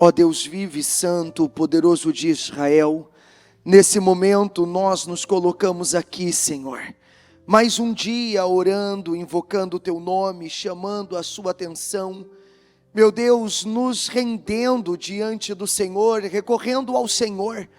Ó Deus vive, santo, poderoso de Israel, nesse momento nós nos colocamos aqui, Senhor, mais um dia orando, invocando o Teu nome, chamando a Sua atenção, meu Deus, nos rendendo diante do Senhor, recorrendo ao Senhor,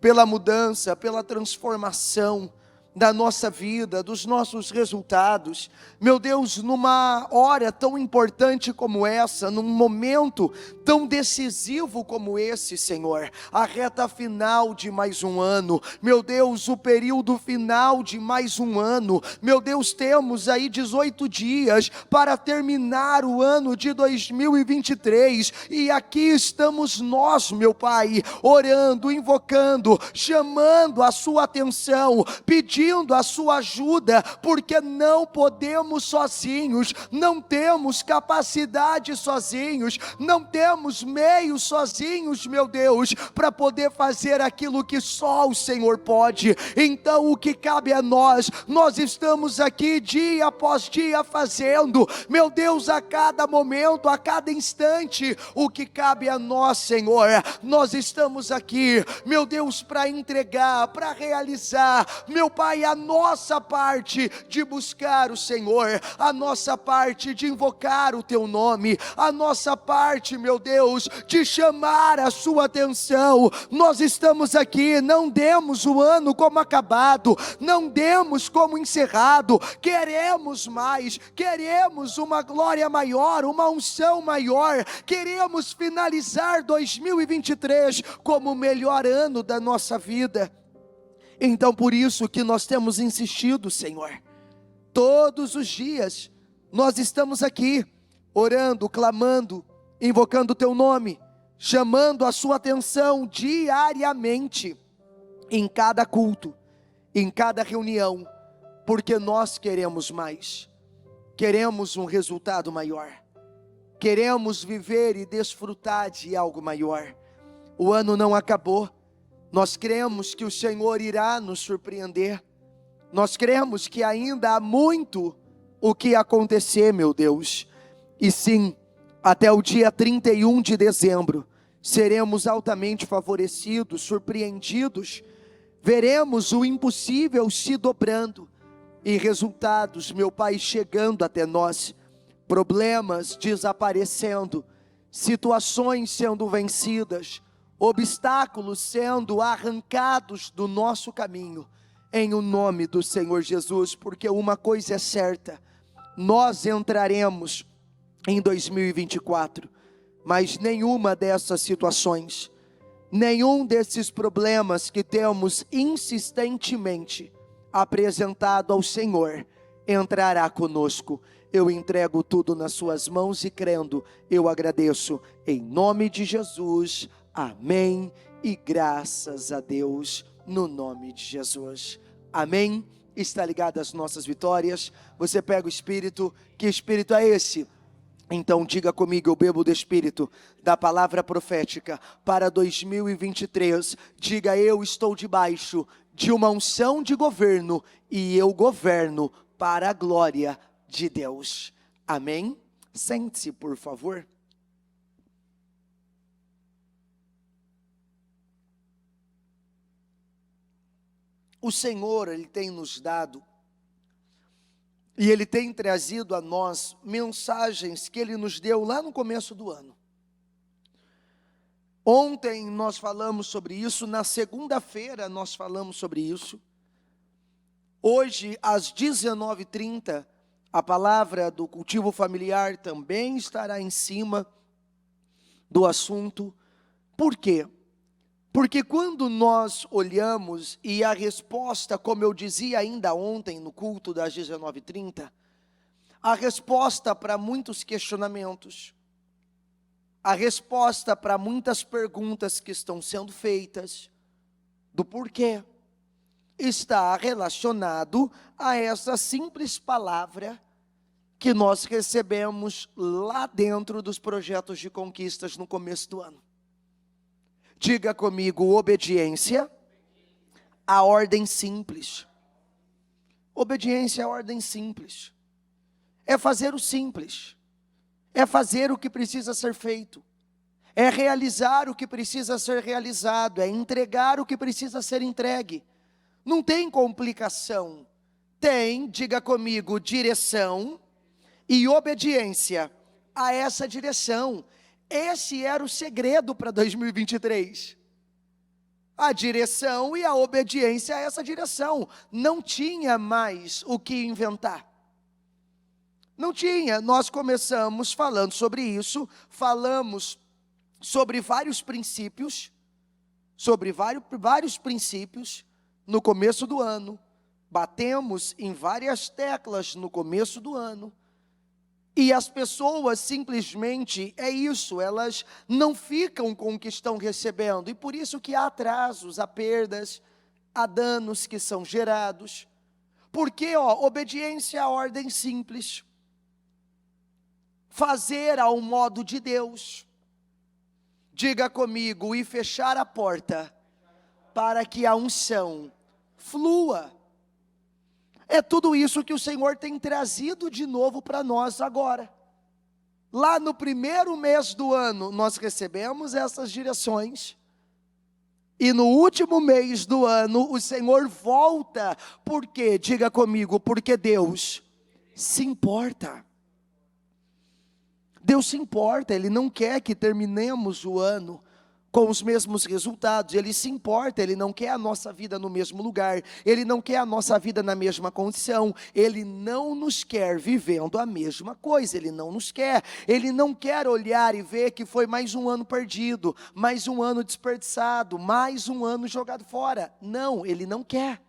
pela mudança, pela transformação da nossa vida, dos nossos resultados. Meu Deus, numa hora tão importante como essa, num momento tão decisivo como esse, Senhor, a reta final de mais um ano, meu Deus, o período final de mais um ano, meu Deus, temos aí 18 dias para terminar o ano de 2023, e aqui estamos nós, meu Pai, orando, invocando, chamando a Sua atenção, pedindo a Sua ajuda, porque não podemos sozinhos, não temos capacidade sozinhos, não temos meios sozinhos, meu Deus, para poder fazer aquilo que só o Senhor pode. Então o que cabe a nós estamos aqui dia após dia fazendo, meu Deus, a cada momento, a cada instante, o que cabe a nós, Senhor, nós estamos aqui, meu Deus, para entregar, para realizar, meu Pai, a nossa parte de buscar o Senhor, a nossa parte de invocar o Teu nome, a nossa parte, meu Deus, de chamar a Sua atenção. Nós estamos aqui, não demos o ano como acabado, não demos como encerrado, queremos mais, queremos uma glória maior, uma unção maior, queremos finalizar 2023 como o melhor ano da nossa vida. Então por isso que nós temos insistido, Senhor, todos os dias nós estamos aqui, orando, clamando, invocando o Teu nome, chamando a Sua atenção diariamente, em cada culto, em cada reunião, porque nós queremos mais, queremos um resultado maior, queremos viver e desfrutar de algo maior. O ano não acabou, nós cremos que o Senhor irá nos surpreender, nós cremos que ainda há muito o que acontecer, meu Deus, e sim, até o dia 31 de dezembro, seremos altamente favorecidos, surpreendidos, veremos o impossível se dobrando, e resultados, meu Pai, chegando até nós, problemas desaparecendo, situações sendo vencidas, obstáculos sendo arrancados do nosso caminho, em o nome do Senhor Jesus, porque uma coisa é certa, nós entraremos em 2024, mas nenhuma dessas situações, nenhum desses problemas que temos insistentemente apresentado ao Senhor, entrará conosco. Eu entrego tudo nas Suas mãos e crendo, eu agradeço, em nome de Jesus, amém, e graças a Deus, no nome de Jesus, amém. Está ligado às nossas vitórias, você pega o Espírito, que Espírito é esse? Então diga comigo, eu bebo do Espírito, da palavra profética, para 2023, diga, eu estou debaixo de uma unção de governo, e eu governo para a glória de Deus, amém? Sente-se, por favor. O Senhor, Ele tem nos dado, e Ele tem trazido a nós mensagens que Ele nos deu lá no começo do ano. Ontem nós falamos sobre isso, na segunda-feira nós falamos sobre isso. Hoje, às 19h30, a palavra do cultivo familiar também estará em cima do assunto. Por quê? Porque quando nós olhamos, e a resposta, como eu dizia ainda ontem no culto das 19h30, a resposta para muitos questionamentos, a resposta para muitas perguntas que estão sendo feitas, do porquê, está relacionado a essa simples palavra que nós recebemos lá dentro dos projetos de conquistas no começo do ano. Diga comigo, obediência à ordem simples. Obediência à ordem simples. É fazer o simples. É fazer o que precisa ser feito. é realizar o que precisa ser realizado, é entregar o que precisa ser entregue. Não tem complicação. Tem, diga comigo, direção e obediência a essa direção. Esse era o segredo para 2023. A direção e a obediência a essa direção. Não tinha mais o que inventar. Não tinha. Nós começamos falando sobre isso, falamos sobre vários princípios, no começo do ano. Batemos em várias teclas no começo do ano. E as pessoas simplesmente, é isso, elas não ficam com o que estão recebendo. E por isso que há atrasos, há perdas, há danos que são gerados. Porque, obediência à ordem simples. Fazer ao modo de Deus. Diga comigo, e fechar a porta para que a unção flua. É tudo isso que o Senhor tem trazido de novo para nós agora. Lá no primeiro mês do ano, nós recebemos essas direções. E no último mês do ano, o Senhor volta. Por quê? Diga comigo, porque Deus se importa. Deus se importa, Ele não quer que terminemos o ano com os mesmos resultados. Ele se importa, Ele não quer a nossa vida no mesmo lugar, Ele não quer a nossa vida na mesma condição, Ele não nos quer vivendo a mesma coisa, Ele não nos quer, Ele não quer olhar e ver que foi mais um ano perdido, mais um ano desperdiçado, mais um ano jogado fora. Não, Ele não quer.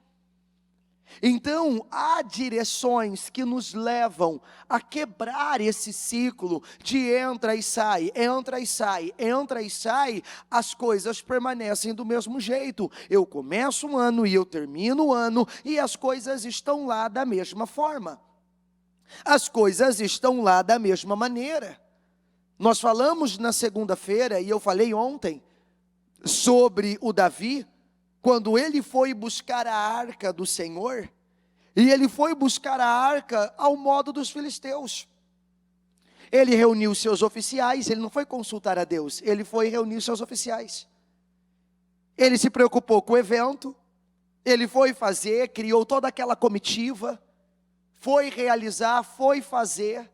Então, há direções que nos levam a quebrar esse ciclo de entra e sai, entra e sai, entra e sai. As coisas permanecem do mesmo jeito. Eu começo um ano e eu termino o ano e as coisas estão lá da mesma forma. As coisas estão lá da mesma maneira. Nós falamos na segunda-feira e eu falei ontem sobre o Davi, quando ele foi buscar a arca do Senhor, e ele foi buscar a arca ao modo dos filisteus. Ele reuniu seus oficiais, ele não foi consultar a Deus, ele foi reunir seus oficiais. Ele se preocupou com o evento, ele foi fazer, criou toda aquela comitiva, foi realizar, foi fazer,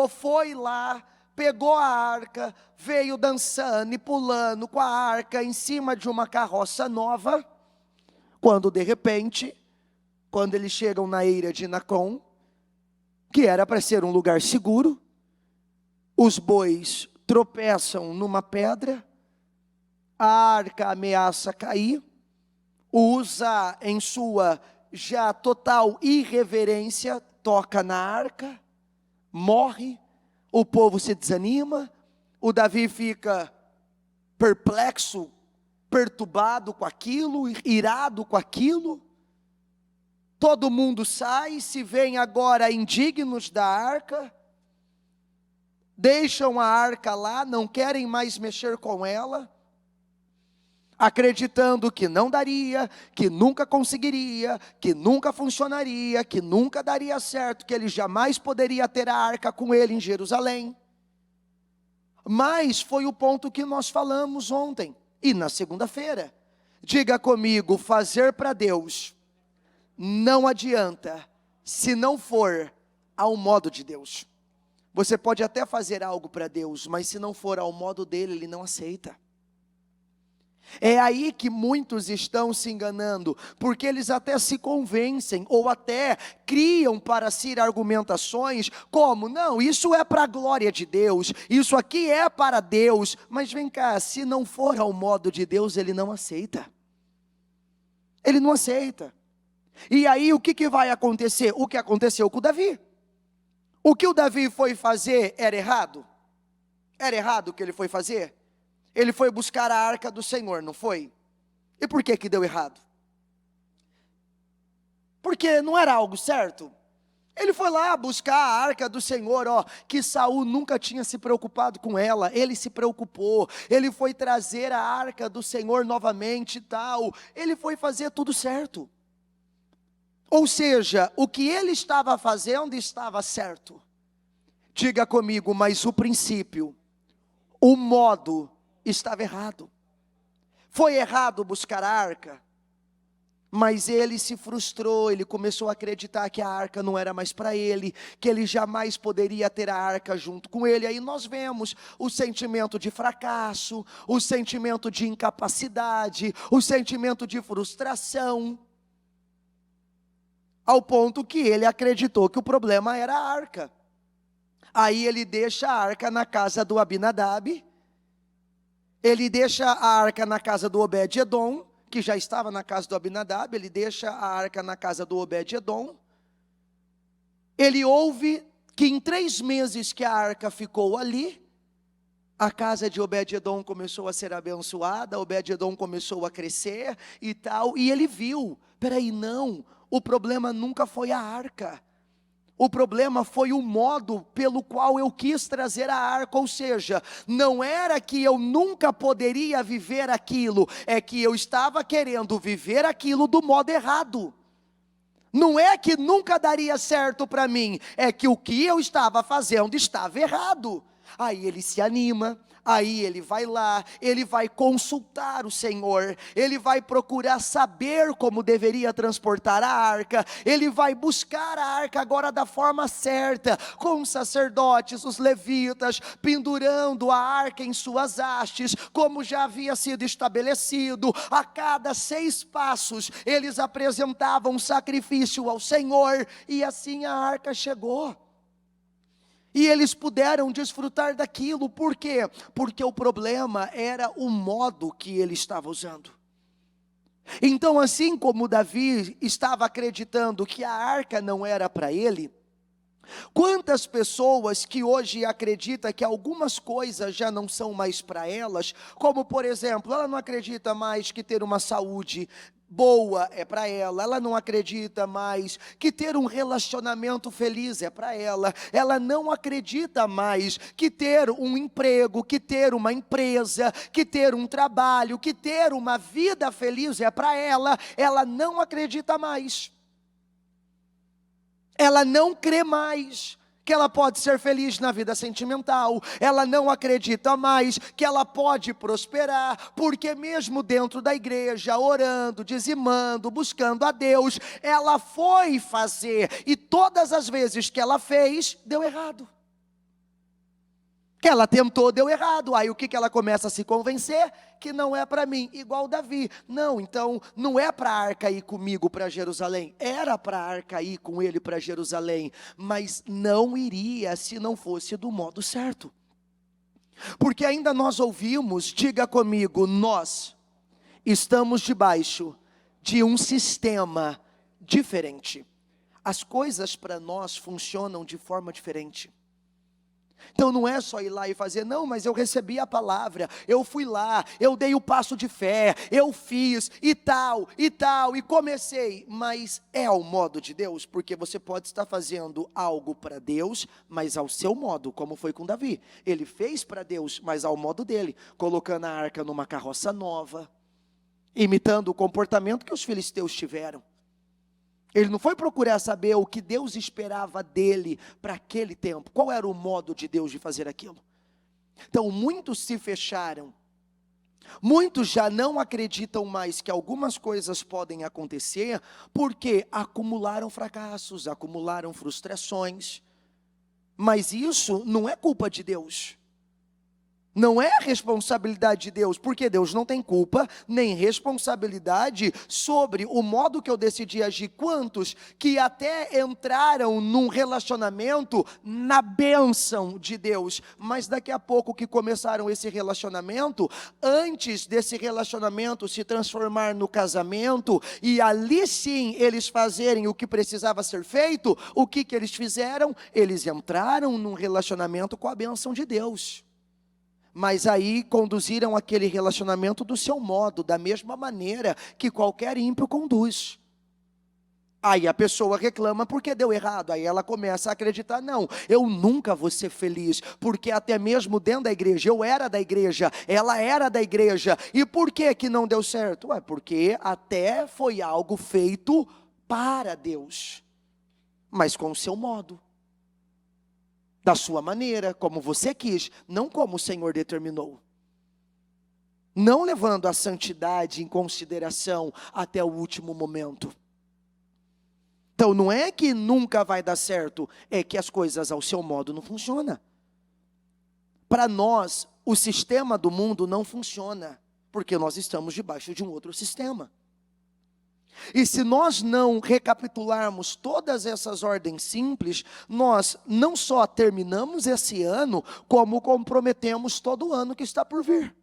foi lá, pegou a arca, veio dançando e pulando com a arca em cima de uma carroça nova, quando de repente, quando eles chegam na eira de Nacon, que era para ser um lugar seguro, os bois tropeçam numa pedra, a arca ameaça cair, Uza em sua já total irreverência, toca na arca, morre. O povo se desanima, o Davi fica perplexo, perturbado com aquilo, irado com aquilo. Todo mundo sai, se veem agora indignos da arca, deixam a arca lá, não querem mais mexer com ela, acreditando que não daria, que nunca conseguiria, que nunca funcionaria, que nunca daria certo, que ele jamais poderia ter a arca com ele em Jerusalém. Mas foi o ponto que nós falamos ontem e na segunda-feira. Diga comigo, fazer para Deus não adianta se não for ao modo de Deus. Você pode até fazer algo para Deus, mas se não for ao modo dele, Ele não aceita. É aí que muitos estão se enganando, porque eles até se convencem, ou até criam para si argumentações, como, não, isso é para a glória de Deus, isso aqui é para Deus, mas vem cá, se não for ao modo de Deus, Ele não aceita. Ele não aceita. E aí o que vai acontecer? O que aconteceu com o Davi. O que o Davi foi fazer era errado? Era errado o que ele foi fazer? Ele foi buscar a arca do Senhor, não foi? E por que deu errado? Porque não era algo certo. Ele foi lá buscar a arca do Senhor, que Saul nunca tinha se preocupado com ela. Ele se preocupou, ele foi trazer a arca do Senhor novamente e tal. Ele foi fazer tudo certo. Ou seja, o que ele estava fazendo estava certo. Diga comigo, mas o princípio, O modo estava errado. Foi errado buscar a arca, mas ele se frustrou, ele começou a acreditar que a arca não era mais para ele, que ele jamais poderia ter a arca junto com ele. Aí nós vemos o sentimento de fracasso, o sentimento de incapacidade, o sentimento de frustração, ao ponto que ele acreditou que o problema era a arca. Aí ele deixa a arca na casa do Abinadab, ele deixa a arca na casa do Obed-edom, que já estava na casa do Abinadab, ele deixa a arca na casa do Obed-edom. Ele ouve que em 3 meses que a arca ficou ali, a casa de Obed-edom começou a ser abençoada, Obed-edom começou a crescer e tal, e ele viu, peraí, não, o problema nunca foi a arca. O problema foi o modo pelo qual eu quis trazer a arca, ou seja, não era que eu nunca poderia viver aquilo, é que eu estava querendo viver aquilo do modo errado. Não é que nunca daria certo para mim, é que o que eu estava fazendo estava errado. Aí ele se anima. Aí ele vai lá, ele vai consultar o Senhor, ele vai procurar saber como deveria transportar a arca, ele vai buscar a arca agora da forma certa, com os sacerdotes, os levitas, pendurando a arca em suas hastes, como já havia sido estabelecido. A cada 6 passos, eles apresentavam um sacrifício ao Senhor, e assim a arca chegou. E eles puderam desfrutar daquilo, por quê? Porque o problema era o modo que ele estava usando. Então, assim como Davi estava acreditando que a arca não era para ele, quantas pessoas que hoje acreditam que algumas coisas já não são mais para elas, como por exemplo, ela não acredita mais que ter uma saúde boa é para ela, ela não acredita mais que ter um relacionamento feliz é para ela, ela não acredita mais que ter um emprego, que ter uma empresa, que ter um trabalho, que ter uma vida feliz é para ela, ela não acredita mais. Ela não crê mais que ela pode ser feliz na vida sentimental, ela não acredita mais que ela pode prosperar, porque mesmo dentro da igreja, orando, dizimando, buscando a Deus, ela foi fazer, e todas as vezes que ela fez, deu errado. Que ela tentou, deu errado. Aí o que ela começa a se convencer? Que não é para mim, igual Davi. Não, então não é para a arca ir comigo para Jerusalém. Era para a arca ir com ele para Jerusalém, mas não iria se não fosse do modo certo. Porque ainda nós ouvimos, diga comigo, nós estamos debaixo de um sistema diferente. As coisas para nós funcionam de forma diferente. Então não é só ir lá e fazer, não, mas eu recebi a palavra, eu fui lá, eu dei o passo de fé, eu fiz e tal, e comecei. Mas é ao modo de Deus, porque você pode estar fazendo algo para Deus, mas ao seu modo, como foi com Davi. Ele fez para Deus, mas ao modo dele, colocando a arca numa carroça nova, imitando o comportamento que os filisteus tiveram. Ele não foi procurar saber o que Deus esperava dele para aquele tempo. Qual era o modo de Deus de fazer aquilo? Então muitos se fecharam. Muitos já não acreditam mais que algumas coisas podem acontecer, porque acumularam fracassos, acumularam frustrações. Mas isso não é culpa de Deus. Não é responsabilidade de Deus, porque Deus não tem culpa, nem responsabilidade sobre o modo que eu decidi agir. Quantos que até entraram num relacionamento na bênção de Deus, mas daqui a pouco que começaram esse relacionamento, antes desse relacionamento se transformar no casamento, e ali sim eles fazerem o que precisava ser feito, o que eles fizeram? Eles entraram num relacionamento com a bênção de Deus. Mas aí conduziram aquele relacionamento do seu modo, da mesma maneira que qualquer ímpio conduz. Aí a pessoa reclama porque deu errado, aí ela começa a acreditar, não, eu nunca vou ser feliz, porque até mesmo dentro da igreja, eu era da igreja, ela era da igreja, e por que não deu certo? Porque até foi algo feito para Deus, mas com o seu modo. da sua maneira, como você quis, não como o Senhor determinou. Não levando a santidade em consideração até o último momento. Então não é que nunca vai dar certo, é que as coisas ao seu modo não funcionam. Para nós, o sistema do mundo não funciona, porque nós estamos debaixo de um outro sistema. E se nós não recapitularmos todas essas ordens simples, nós não só terminamos esse ano, como comprometemos todo o ano que está por vir.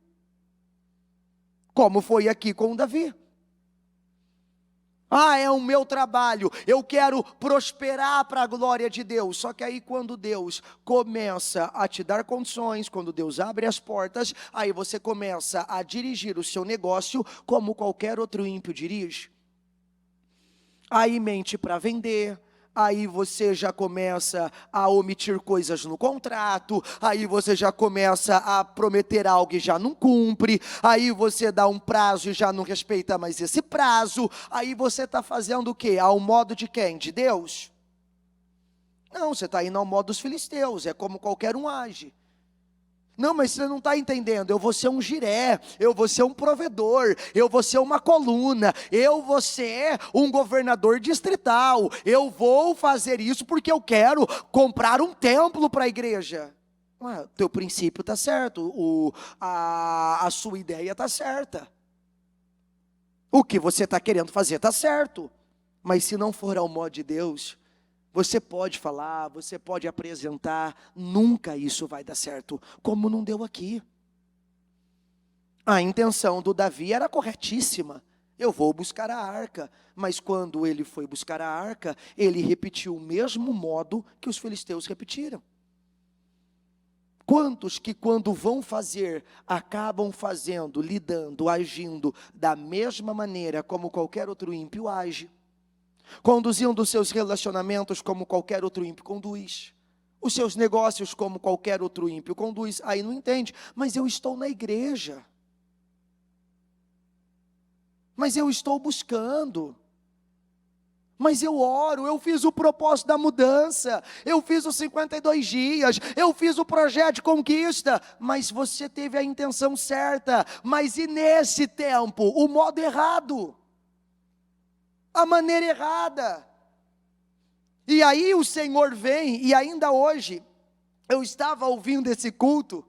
Como foi aqui com Davi. É o meu trabalho, eu quero prosperar para a glória de Deus. Só que aí quando Deus começa a te dar condições, quando Deus abre as portas, aí você começa a dirigir o seu negócio como qualquer outro ímpio dirige. Aí mente para vender, aí você já começa a omitir coisas no contrato, aí você já começa a prometer algo e já não cumpre, aí você dá um prazo e já não respeita mais esse prazo, aí você está fazendo o quê? Ao modo de quem? De Deus? Não, você está indo ao modo dos filisteus, é como qualquer um age. Não, mas você não está entendendo, eu vou ser um giré, eu vou ser um provedor, eu vou ser uma coluna, eu vou ser um governador distrital, eu vou fazer isso porque eu quero comprar um templo para a igreja. Teu princípio está certo, a sua ideia está certa. O que você está querendo fazer está certo, mas se não for ao modo de Deus, você pode falar, você pode apresentar, nunca isso vai dar certo, como não deu aqui. A intenção do Davi era corretíssima, eu vou buscar a arca, mas quando ele foi buscar a arca, ele repetiu o mesmo modo que os filisteus repetiram. Quantos que quando vão fazer, acabam fazendo, lidando, agindo da mesma maneira como qualquer outro ímpio age? Conduzindo os seus relacionamentos como qualquer outro ímpio conduz, os seus negócios como qualquer outro ímpio conduz. Aí não entende, mas eu estou na igreja, mas eu estou buscando, mas eu oro, eu fiz o propósito da mudança, eu fiz os 52 dias, eu fiz o projeto de conquista, mas você teve a intenção certa, mas e nesse tempo, o modo errado? A maneira errada. E aí o Senhor vem, e ainda hoje, eu estava ouvindo esse culto,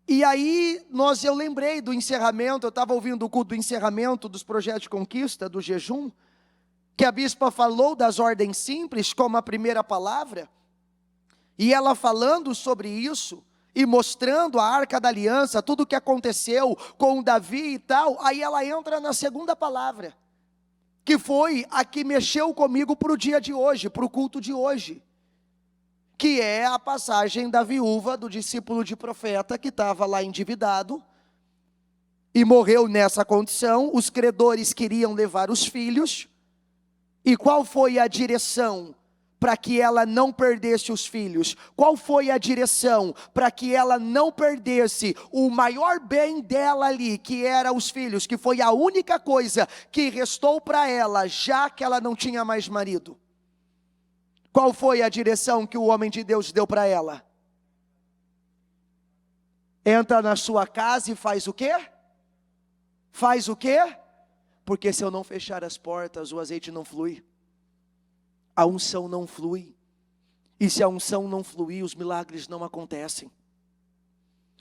e aí eu lembrei do encerramento, eu estava ouvindo o culto do encerramento dos projetos de conquista, do jejum, que a bispa falou das ordens simples como a primeira palavra, e ela falando sobre isso, e mostrando a arca da aliança, tudo o que aconteceu com Davi e tal, aí ela entra na segunda palavra, que foi a que mexeu comigo para o dia de hoje, para o culto de hoje, que é a passagem da viúva do discípulo de profeta, que estava lá endividado, e morreu nessa condição. Os credores queriam levar os filhos, e qual foi a direção para que ela não perdesse os filhos? Qual foi a direção para que ela não perdesse o maior bem dela ali, que era os filhos, que foi a única coisa que restou para ela, já que ela não tinha mais marido? Qual foi a direção que o homem de Deus deu para ela? Entra na sua casa e faz o quê? Faz o quê? Porque se eu não fechar as portas, o azeite não flui. A unção não flui, e se a unção não fluir, os milagres não acontecem.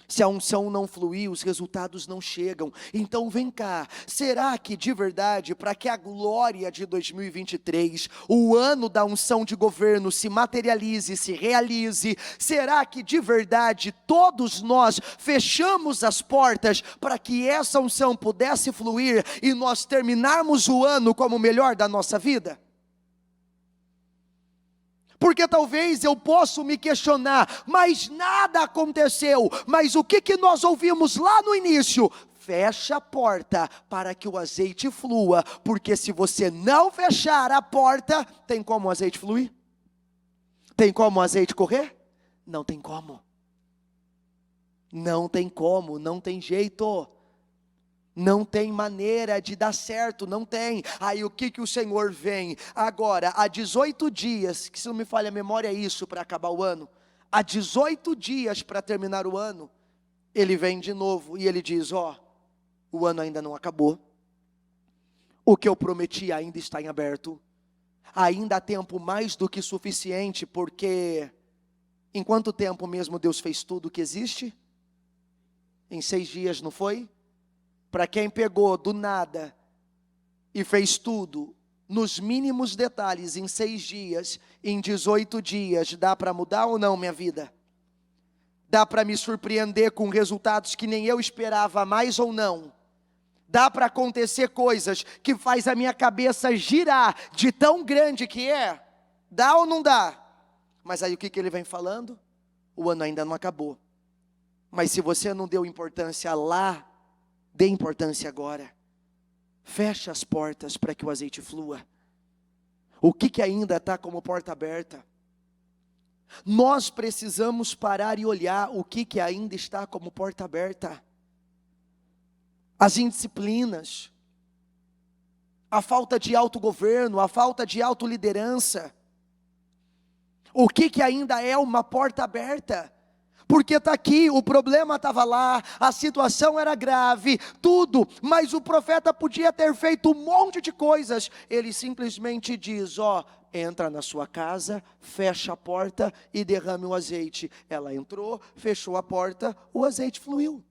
Se a unção não fluir, os resultados não chegam. Então vem cá, será que de verdade, para que a glória de 2023, o ano da unção de governo se materialize, se realize, será que de verdade todos nós fechamos as portas para que essa unção pudesse fluir e nós terminarmos o ano como o melhor da nossa vida? Porque talvez eu possa me questionar, mas nada aconteceu. Mas o que nós ouvimos lá no início? Fecha a porta para que o azeite flua. Porque se você não fechar a porta, tem como o azeite fluir? Tem como o azeite correr? Não tem como. Não tem como, não tem jeito. Não tem maneira de dar certo, não tem. Aí o que o Senhor vem? Agora, há 18 dias, que se não me falha a memória é isso para acabar o ano. há 18 dias para terminar o ano, ele vem de novo e ele diz: o ano ainda não acabou, o que eu prometi ainda está em aberto, ainda há tempo mais do que suficiente, porque em quanto tempo mesmo Deus fez tudo o que existe? Em 6 dias, não foi? Para quem pegou do nada e fez tudo nos mínimos detalhes em 6 dias, em 18 dias, dá para mudar ou não minha vida? Dá para me surpreender com resultados que nem eu esperava mais ou não? Dá para acontecer coisas que faz a minha cabeça girar de tão grande que é? Dá ou não dá? Mas aí o que ele vem falando? O ano ainda não acabou. Mas se você não deu importância lá, dê importância agora. Feche as portas para que o azeite flua. O que ainda está como porta aberta? Nós precisamos parar e olhar o que ainda está como porta aberta. As indisciplinas, a falta de autogoverno, a falta de autoliderança. O que ainda é uma porta aberta? Porque está aqui, o problema estava lá, a situação era grave, tudo, mas o profeta podia ter feito um monte de coisas. Ele simplesmente diz: entra na sua casa, fecha a porta e derrame o azeite. Ela entrou, fechou a porta, o azeite fluiu.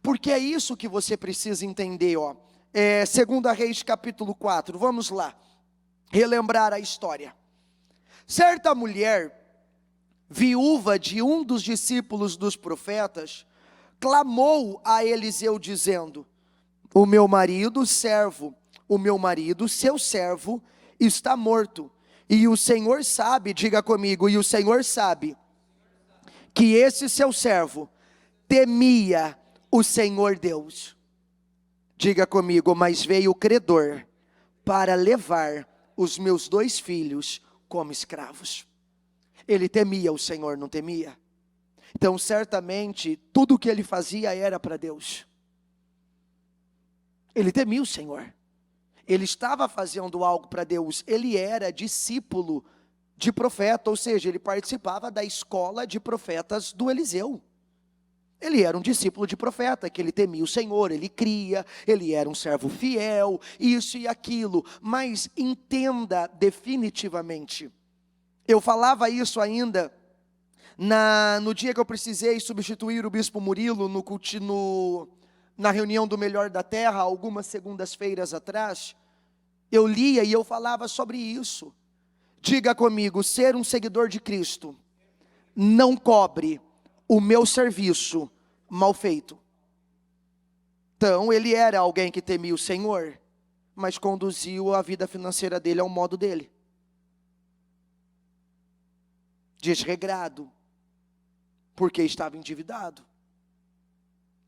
Porque é isso que você precisa entender, 2 Reis capítulo 4, vamos lá, relembrar a história. Certa mulher, viúva de um dos discípulos dos profetas, clamou a Eliseu dizendo: o meu marido, seu servo, está morto, e o Senhor sabe, diga comigo, e o Senhor sabe, que esse seu servo temia o Senhor Deus. Diga comigo: mas veio o credor para levar os meus 2 filhos como escravos. Ele temia o Senhor, não temia? Então certamente tudo o que ele fazia era para Deus. Ele temia o Senhor. Ele estava fazendo algo para Deus. Ele era discípulo de profeta, ou seja, ele participava da escola de profetas do Eliseu. Ele era um discípulo de profeta, que ele temia o Senhor, ele cria, ele era um servo fiel, isso e aquilo. Mas entenda definitivamente, eu falava isso ainda no dia que eu precisei substituir o bispo Murilo na reunião do Melhor da Terra, algumas segundas-feiras atrás. Eu lia e eu falava sobre isso. Diga comigo: ser um seguidor de Cristo não cobre o meu serviço mal feito. Então ele era alguém que temia o Senhor, mas conduziu a vida financeira dele ao modo dele, desregrado, porque estava endividado.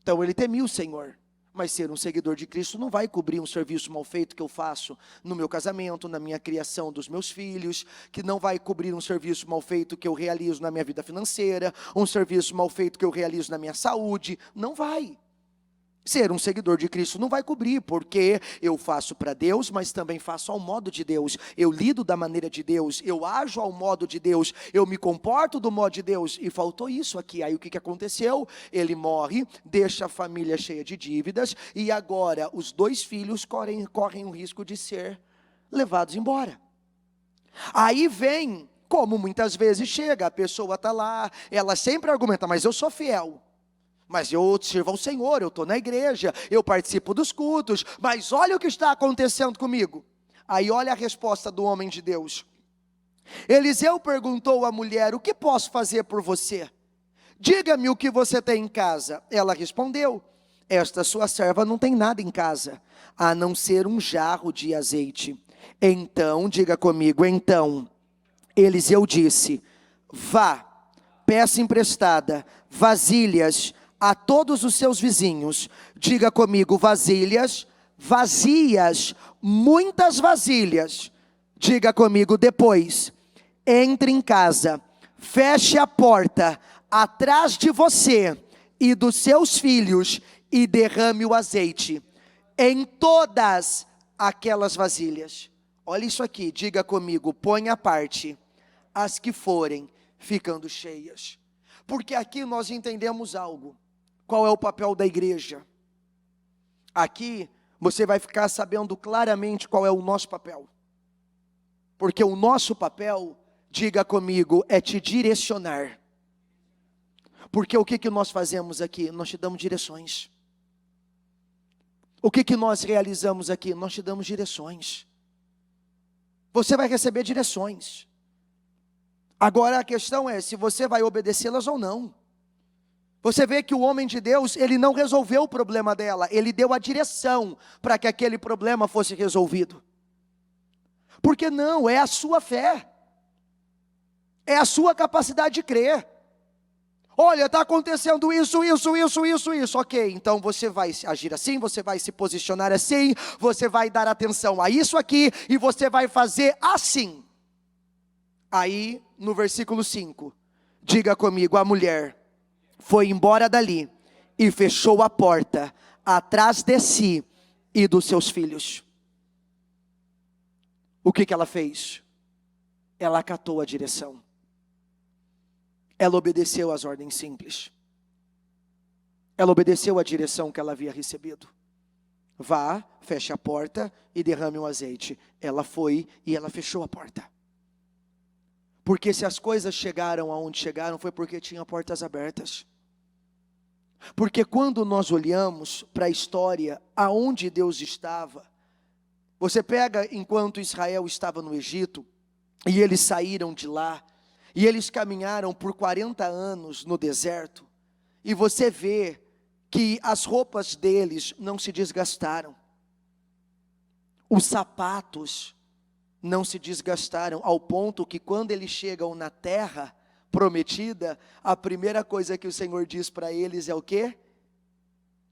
Então ele temia o Senhor. Mas ser um seguidor de Cristo não vai cobrir um serviço mal feito que eu faço no meu casamento, na minha criação dos meus filhos, que não vai cobrir um serviço mal feito que eu realizo na minha vida financeira, um serviço mal feito que eu realizo na minha saúde. Não vai. Ser um seguidor de Cristo não vai cobrir, porque eu faço para Deus, mas também faço ao modo de Deus. Eu lido da maneira de Deus, eu ajo ao modo de Deus, eu me comporto do modo de Deus. E faltou isso aqui. Aí o que aconteceu? Ele morre, deixa a família cheia de dívidas, e agora os 2 filhos correm o risco de ser levados embora. Aí vem, como muitas vezes chega, a pessoa está lá, ela sempre argumenta: mas eu sou fiel, mas eu sirvo ao Senhor, eu estou na igreja, eu participo dos cultos, mas olha o que está acontecendo comigo. Aí olha a resposta do homem de Deus. Eliseu perguntou à mulher: o que posso fazer por você? Diga-me o que você tem em casa. Ela respondeu: esta sua serva não tem nada em casa, a não ser um jarro de azeite. Então, diga comigo, então, Eliseu disse: vá, peça emprestada vasilhas a todos os seus vizinhos. Diga comigo, vasilhas, vazias, muitas vasilhas. Diga comigo, depois, entre em casa, feche a porta atrás de você e dos seus filhos e derrame o azeite em todas aquelas vasilhas. Olha isso aqui, diga comigo, põe à parte as que forem ficando cheias. Porque aqui nós entendemos algo. Qual é o papel da igreja? Aqui você vai ficar sabendo claramente qual é o nosso papel. Porque o nosso papel, diga comigo, é te direcionar. Porque o que nós fazemos aqui? Nós te damos direções. O que nós realizamos aqui? Nós te damos direções. Você vai receber direções. Agora a questão é se você vai obedecê-las ou não. Você vê que o homem de Deus, ele não resolveu o problema dela, ele deu a direção para que aquele problema fosse resolvido. Porque não, é a sua fé, é a sua capacidade de crer. Olha, está acontecendo isso, ok, então você vai agir assim, você vai se posicionar assim, você vai dar atenção a isso aqui, e você vai fazer assim. Aí, no versículo 5, diga comigo, a mulher foi embora dali e fechou a porta atrás de si e dos seus filhos. O que ela fez? Ela acatou a direção. Ela obedeceu às ordens simples. Ela obedeceu à direção que ela havia recebido. Vá, feche a porta e derrame o azeite. Ela foi e ela fechou a porta. Porque se as coisas chegaram aonde chegaram, foi porque tinha portas abertas. Porque quando nós olhamos para a história, aonde Deus estava, você pega enquanto Israel estava no Egito, e eles saíram de lá, e eles caminharam por 40 anos no deserto, e você vê que as roupas deles não se desgastaram, os sapatos não se desgastaram, ao ponto que quando eles chegam na terra prometida, a primeira coisa que o Senhor diz para eles é o quê?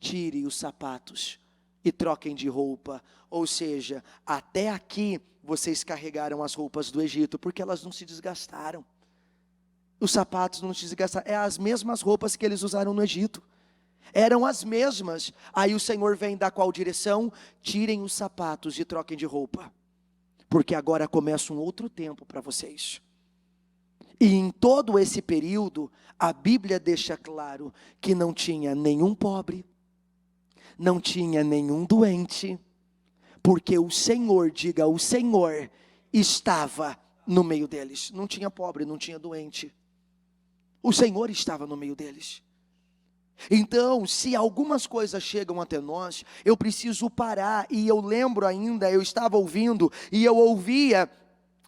Tire os sapatos e troquem de roupa. Ou seja, até aqui vocês carregaram as roupas do Egito, porque elas não se desgastaram. Os sapatos não se desgastaram, é as mesmas roupas que eles usaram no Egito. Eram as mesmas. Aí o Senhor vem dar qual direção? Tirem os sapatos e troquem de roupa. Porque agora começa um outro tempo para vocês. E em todo esse período, a Bíblia deixa claro que não tinha nenhum pobre, não tinha nenhum doente, porque o Senhor, diga, o Senhor estava no meio deles. Não tinha pobre, não tinha doente. O Senhor estava no meio deles. Então, se algumas coisas chegam até nós, eu preciso parar. E eu lembro ainda, eu estava ouvindo, e eu ouvia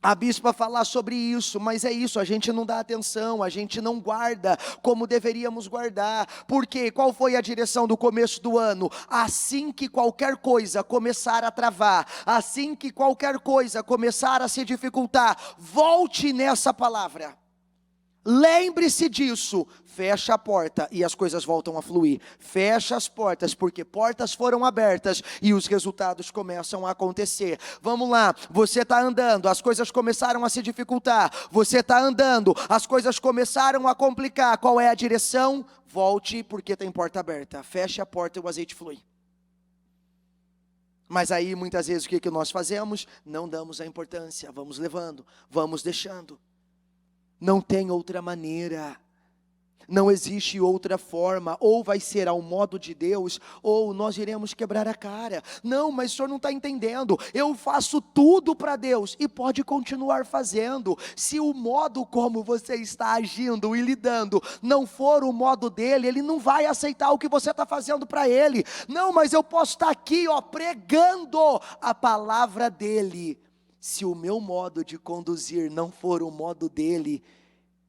a bispa falar sobre isso, mas é isso, a gente não dá atenção, a gente não guarda como deveríamos guardar. Porque qual foi a direção do começo do ano? Assim que qualquer coisa começar a travar, assim que qualquer coisa começar a se dificultar, volte nessa palavra. Lembre-se disso, fecha a porta e as coisas voltam a fluir. Fecha as portas, porque portas foram abertas e os resultados começam a acontecer. Vamos lá, você está andando, as coisas começaram a se dificultar. Você está andando, as coisas começaram a complicar. Qual é a direção? Volte, porque tem porta aberta. Feche a porta e o azeite flui. Mas aí muitas vezes o que nós fazemos? Não damos a importância, vamos levando, vamos deixando. Não tem outra maneira, não existe outra forma, ou vai ser ao modo de Deus, ou nós iremos quebrar a cara. Não, mas o senhor não está entendendo, eu faço tudo para Deus, e pode continuar fazendo, se o modo como você está agindo e lidando, não for o modo dele, ele não vai aceitar o que você está fazendo para ele. Não, mas eu posso estar aqui, pregando a palavra dele. Se o meu modo de conduzir não for o modo dele,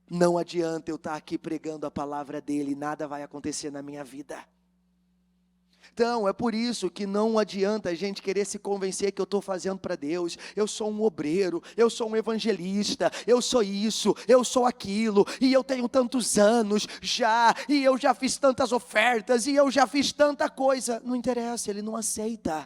não adianta eu estar aqui pregando a palavra dele, nada vai acontecer na minha vida. Então, é por isso que não adianta a gente querer se convencer que eu estou fazendo para Deus. Eu sou um obreiro, eu sou um evangelista, eu sou isso, eu sou aquilo, e eu tenho tantos anos já, e eu já fiz tantas ofertas, e eu já fiz tanta coisa. Não interessa, ele não aceita.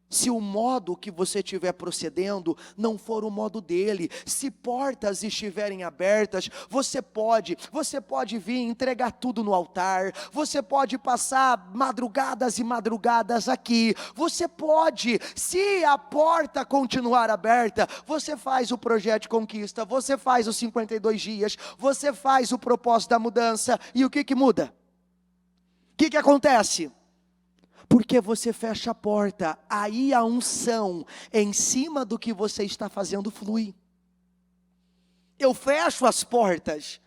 se o modo que você estiver procedendo não for o modo dele. Se portas estiverem abertas, você pode vir entregar tudo no altar, você pode passar madrugadas e madrugadas aqui, você pode, se a porta continuar aberta, você faz o projeto de conquista, você faz os 52 dias, você faz o propósito da mudança, e o que muda? O que acontece? Porque você fecha a porta, aí a unção em cima do que você está fazendo flui. Eu fecho as portas,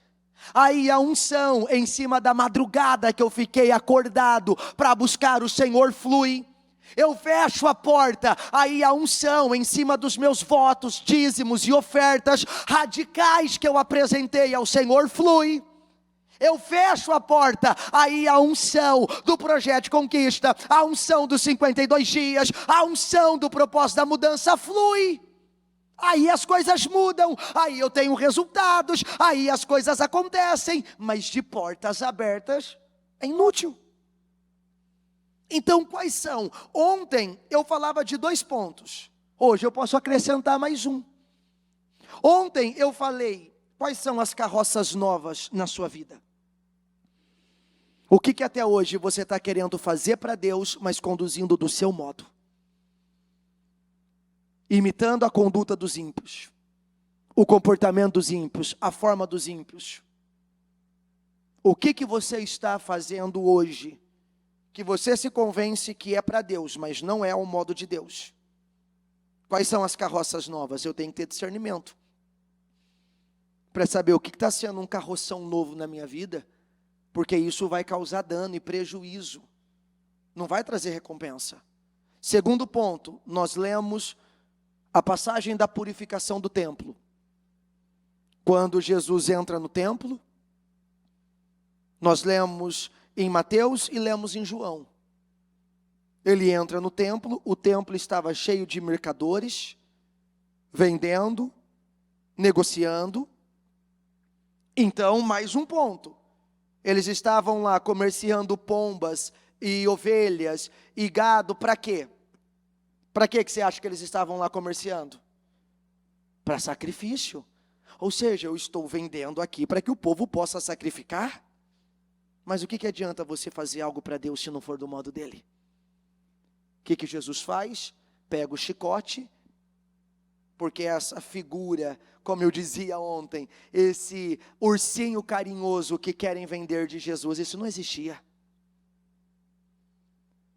aí a unção em cima da madrugada que eu fiquei acordado para buscar o Senhor flui. Eu fecho a porta, aí a unção em cima dos meus votos, dízimos e ofertas radicais que eu apresentei ao Senhor flui. Eu fecho a porta, aí a unção do projeto de conquista, a unção dos 52 dias, a unção do propósito da mudança flui. Aí as coisas mudam, aí eu tenho resultados, aí as coisas acontecem, mas de portas abertas é inútil. Então quais são? Ontem eu falava de 2 pontos, hoje eu posso acrescentar mais um. Ontem eu falei, quais são as carroças novas na sua vida? O que até hoje você está querendo fazer para Deus, mas conduzindo do seu modo? Imitando a conduta dos ímpios, o comportamento dos ímpios, a forma dos ímpios. O que você está fazendo hoje, que você se convence que é para Deus, mas não é o modo de Deus? Quais são as carroças novas? Eu tenho que ter discernimento, para saber o que está sendo um carroção novo na minha vida, porque isso vai causar dano e prejuízo, não vai trazer recompensa. Segundo ponto, nós lemos a passagem da purificação do templo. Quando Jesus entra no templo, nós lemos em Mateus e lemos em João. Ele entra no templo, o templo estava cheio de mercadores, vendendo, negociando. Então, mais um ponto. Eles estavam lá comerciando pombas e ovelhas e gado, para quê? Para que você acha que eles estavam lá comerciando? Para sacrifício. Ou seja, eu estou vendendo aqui para que o povo possa sacrificar. Mas o que adianta você fazer algo para Deus se não for do modo dele? O que Jesus faz? Pega o chicote, porque essa figura, como eu dizia ontem, esse ursinho carinhoso que querem vender de Jesus, isso não existia.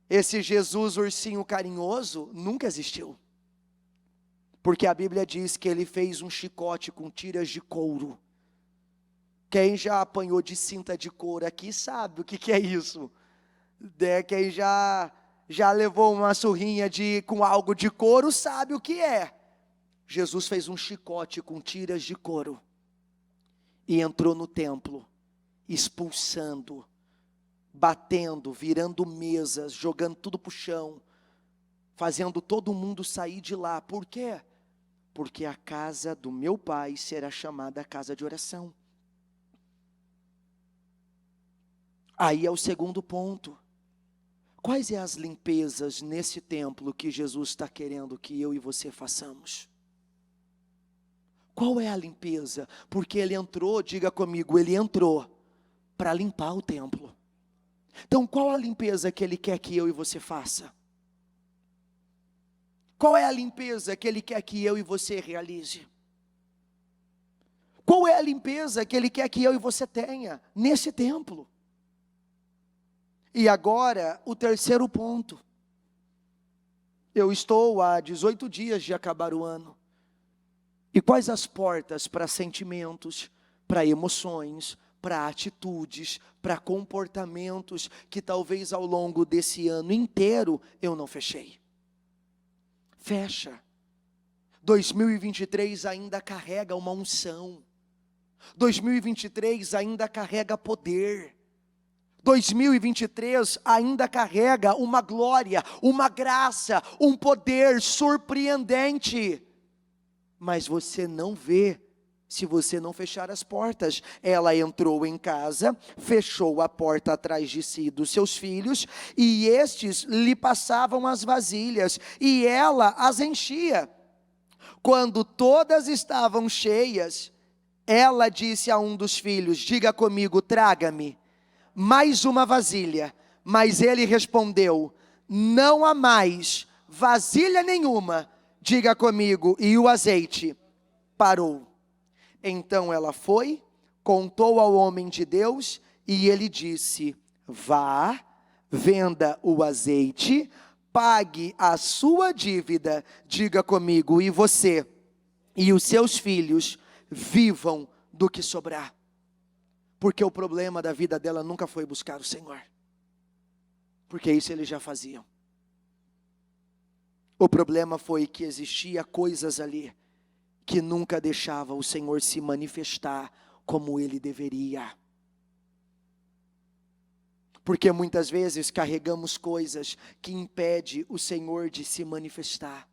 Esse Jesus ursinho carinhoso nunca existiu. Porque a Bíblia diz que ele fez um chicote com tiras de couro. Quem já apanhou de cinta de couro aqui sabe o que é isso. Quem já levou uma surrinha com algo de couro sabe o que é. Jesus fez um chicote com tiras de couro e entrou no templo, expulsando, batendo, virando mesas, jogando tudo para o chão, fazendo todo mundo sair de lá. Por quê? Porque a casa do meu pai será chamada casa de oração. Aí é o segundo ponto. Quais são as limpezas nesse templo que Jesus está querendo que eu e você façamos? Qual é a limpeza? Porque ele entrou, diga comigo, ele entrou para limpar o templo. Então qual a limpeza que ele quer que eu e você faça? Qual é a limpeza que ele quer que eu e você realize? Qual é a limpeza que ele quer que eu e você tenha nesse templo? E agora, o terceiro ponto. Eu estou há 18 dias de acabar o ano. E quais as portas para sentimentos, para emoções, para atitudes, para comportamentos que talvez ao longo desse ano inteiro eu não fechei? Fecha. 2023 ainda carrega uma unção. 2023 ainda carrega poder. 2023 ainda carrega uma glória, uma graça, um poder surpreendente. Mas você não vê se você não fechar as portas. Ela entrou em casa, fechou a porta atrás de si e dos seus filhos, e estes lhe passavam as vasilhas, e ela as enchia. Quando todas estavam cheias, ela disse a um dos filhos: diga comigo, traga-me mais uma vasilha. Mas ele respondeu: não há mais vasilha nenhuma, diga comigo. E o azeite parou. Então ela foi, contou ao homem de Deus, e ele disse: vá, venda o azeite, pague a sua dívida, diga comigo, e você e os seus filhos vivam do que sobrar. Porque o problema da vida dela nunca foi buscar o Senhor, porque isso eles já faziam. O problema foi que existia coisas ali que nunca deixava o Senhor se manifestar como Ele deveria. Porque muitas vezes carregamos coisas que impedem o Senhor de se manifestar,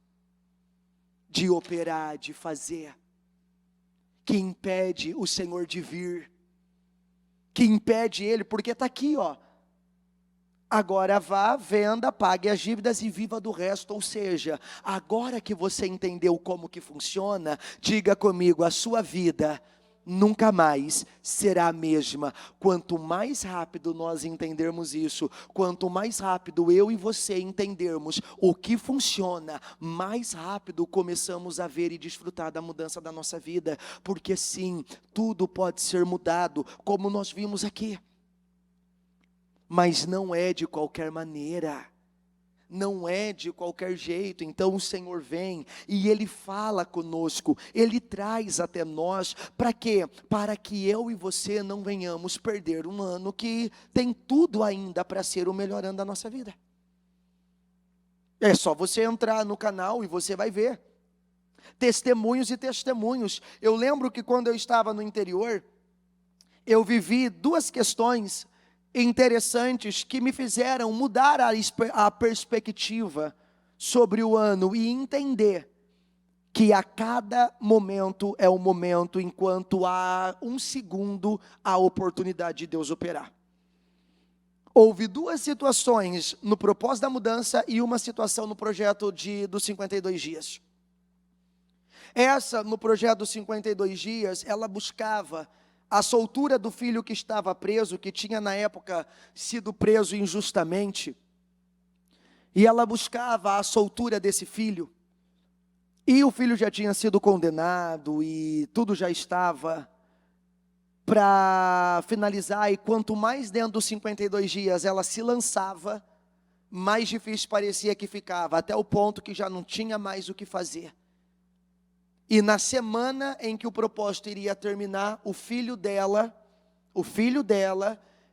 de operar, de fazer, que impede o Senhor de vir, que impede Ele, porque está aqui, ó. Agora vá, venda, pague as dívidas e viva do resto. Ou seja, agora que você entendeu como que funciona, diga comigo, a sua vida nunca mais será a mesma. Quanto mais rápido nós entendermos isso, quanto mais rápido eu e você entendermos o que funciona, mais rápido começamos a ver e desfrutar da mudança da nossa vida. Porque sim, tudo pode ser mudado, como nós vimos aqui. Mas não é de qualquer maneira, não é de qualquer jeito. Então o Senhor vem e Ele fala conosco, Ele traz até nós, para quê? Para que eu e você não venhamos perder um ano que tem tudo ainda para ser o melhor ano da nossa vida. É só você entrar no canal e você vai ver, testemunhos e testemunhos. Eu lembro que quando eu estava no interior, eu vivi duas questões interessantes que me fizeram mudar a perspectiva sobre o ano e entender que a cada momento é um momento, enquanto há um segundo a oportunidade de Deus operar. Houve duas situações no propósito da mudança e uma situação no projeto dos 52 dias. Essa, no projeto dos 52 dias, ela buscava a soltura do filho que estava preso, que tinha na época sido preso injustamente, e ela buscava a soltura desse filho, e o filho já tinha sido condenado, e tudo já estava para finalizar, e quanto mais dentro dos 52 dias ela se lançava, mais difícil parecia que ficava, até o ponto que já não tinha mais o que fazer. E na semana em que o propósito iria terminar, o filho dela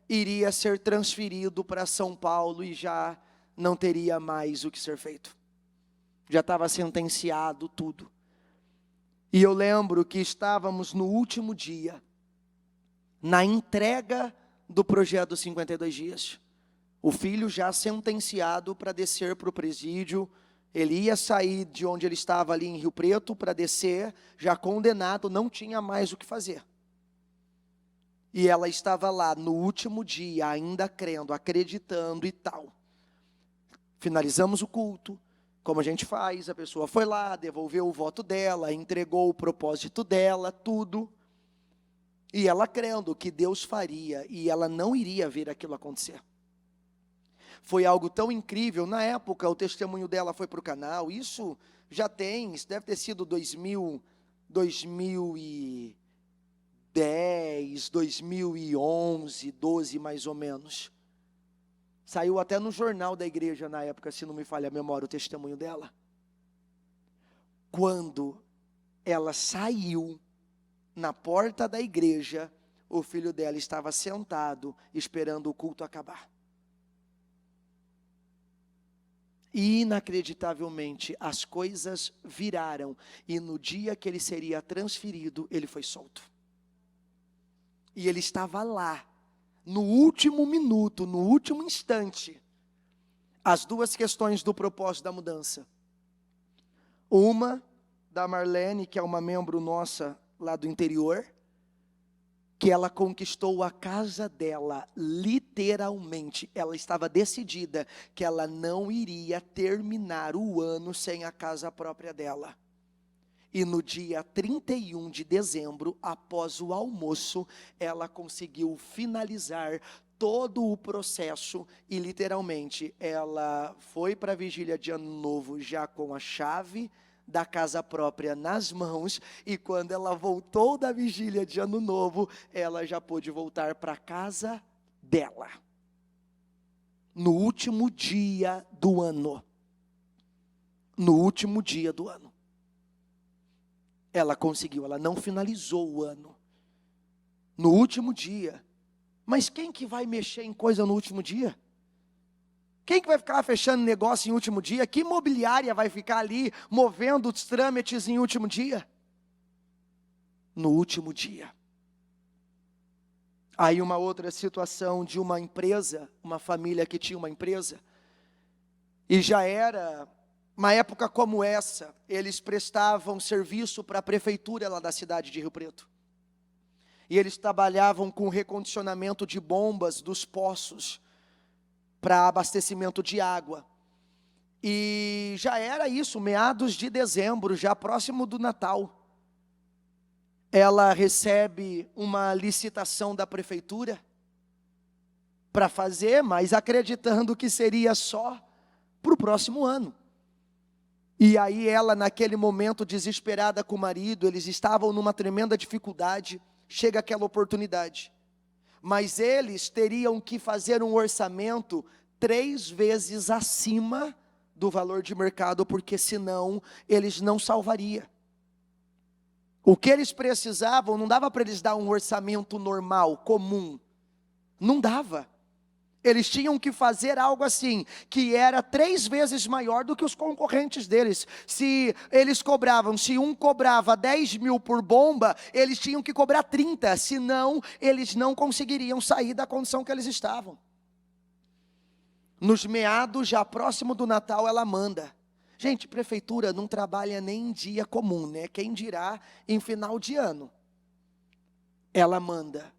iria ser transferido para São Paulo e já não teria mais o que ser feito. Já estava sentenciado tudo. E eu lembro que estávamos no último dia, na entrega do projeto dos 52 dias. O filho já sentenciado para descer para o presídio. Ele ia sair de onde ele estava ali em Rio Preto para descer, já condenado, não tinha mais o que fazer. E ela estava lá no último dia, ainda crendo, acreditando e tal. Finalizamos o culto, como a gente faz, a pessoa foi lá, devolveu o voto dela, entregou o propósito dela, tudo. E ela crendo que Deus faria, e ela não iria ver aquilo acontecer. Foi algo tão incrível. Na época, o testemunho dela foi para o canal. Isso já tem, isso deve ter sido 2010, 2011, 12 mais ou menos. Saiu até no jornal da igreja na época, se não me falha a memória, o testemunho dela. Quando ela saiu na porta da igreja, o filho dela estava sentado, esperando o culto acabar. E inacreditavelmente as coisas viraram, e no dia que ele seria transferido, ele foi solto. E ele estava lá, no último minuto, no último instante. As duas questões do propósito da mudança. Uma, da Marlene, que é uma membro nossa lá do interior, que ela conquistou a casa dela, literalmente. Ela estava decidida que ela não iria terminar o ano sem a casa própria dela. E no dia 31 de dezembro, após o almoço, ela conseguiu finalizar todo o processo e literalmente ela foi para a vigília de Ano Novo já com a chave da casa própria nas mãos, e quando ela voltou da vigília de Ano Novo, ela já pôde voltar para a casa dela. No último dia do ano. No último dia do ano. Ela conseguiu, ela não finalizou o ano. No último dia. Mas quem que vai mexer em coisa no último dia? Quem que vai ficar fechando negócio em último dia? Que imobiliária vai ficar ali movendo os trâmites em último dia? No último dia. Aí uma outra situação de uma empresa, uma família que tinha uma empresa, e já era uma época como essa, eles prestavam serviço para a prefeitura lá da cidade de Rio Preto. E eles trabalhavam com recondicionamento de bombas dos poços para abastecimento de água. E já era isso, meados de dezembro, já próximo do Natal. Ela recebe uma licitação da prefeitura para fazer, mas acreditando que seria só para o próximo ano. E aí ela, naquele momento, desesperada com o marido, eles estavam numa tremenda dificuldade, chega aquela oportunidade. Mas eles teriam que fazer um orçamento 3 vezes acima do valor de mercado, porque senão eles não salvariam. O que eles precisavam, não dava para eles dar um orçamento normal, comum. Não dava. Eles tinham que fazer algo assim, que era 3 vezes maior do que os concorrentes deles. Se eles cobravam, se um cobrava 10 mil por bomba, eles tinham que cobrar 30, senão eles não conseguiriam sair da condição que eles estavam. Nos meados, já próximo do Natal, ela manda. Gente, prefeitura não trabalha nem em dia comum, né? Quem dirá em final de ano. Ela manda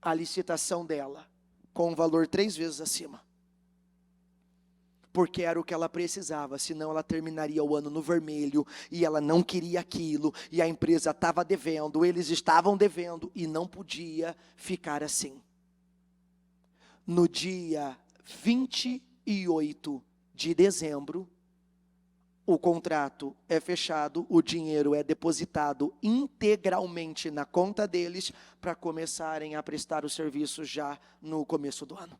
a licitação dela com um valor 3 vezes acima. Porque era o que ela precisava, senão ela terminaria o ano no vermelho, e ela não queria aquilo, e a empresa estava devendo, eles estavam devendo, e não podia ficar assim. No dia 28 de dezembro, o contrato é fechado, o dinheiro é depositado integralmente na conta deles, para começarem a prestar o serviço já no começo do ano.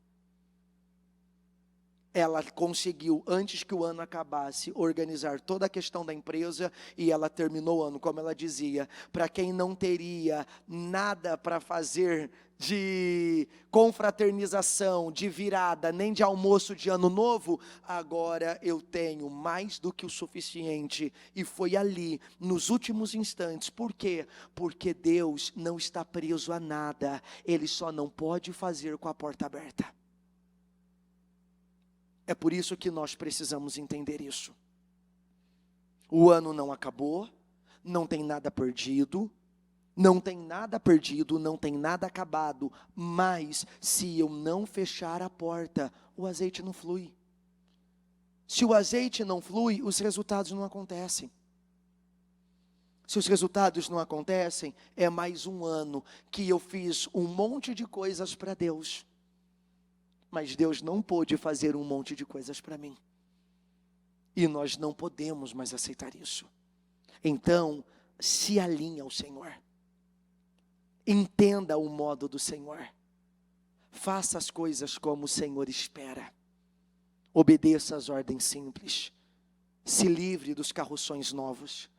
Ela conseguiu, antes que o ano acabasse, organizar toda a questão da empresa, e ela terminou o ano, como ela dizia, para quem não teria nada para fazer de confraternização, de virada, nem de almoço de ano novo, agora eu tenho mais do que o suficiente. E foi ali, nos últimos instantes. Por quê? Porque Deus não está preso a nada, Ele só não pode fazer com a porta aberta. É por isso que nós precisamos entender isso. O ano não acabou, não tem nada perdido, não tem nada perdido, não tem nada acabado, mas se eu não fechar a porta, o azeite não flui. Se o azeite não flui, os resultados não acontecem. Se os resultados não acontecem, é mais um ano que eu fiz um monte de coisas para Deus, mas Deus não pôde fazer um monte de coisas para mim. E nós não podemos mais aceitar isso. Então, se alinha ao Senhor. Entenda o modo do Senhor. Faça as coisas como o Senhor espera. Obedeça às ordens simples. Se livre dos carroções novos.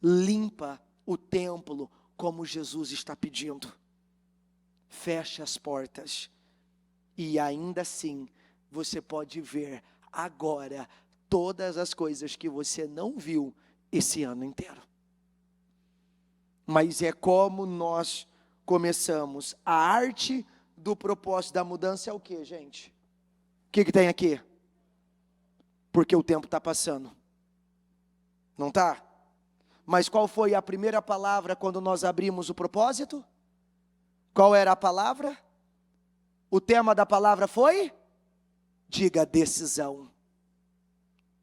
Limpa o templo como Jesus está pedindo. Feche as portas. E ainda assim, você pode ver agora todas as coisas que você não viu esse ano inteiro. Mas é como nós começamos. A arte do propósito da mudança é o que, gente? O que tem aqui? Porque o tempo está passando. Não está? Mas qual foi a primeira palavra quando nós abrimos o propósito? Qual era a palavra? O tema da palavra foi? Diga decisão.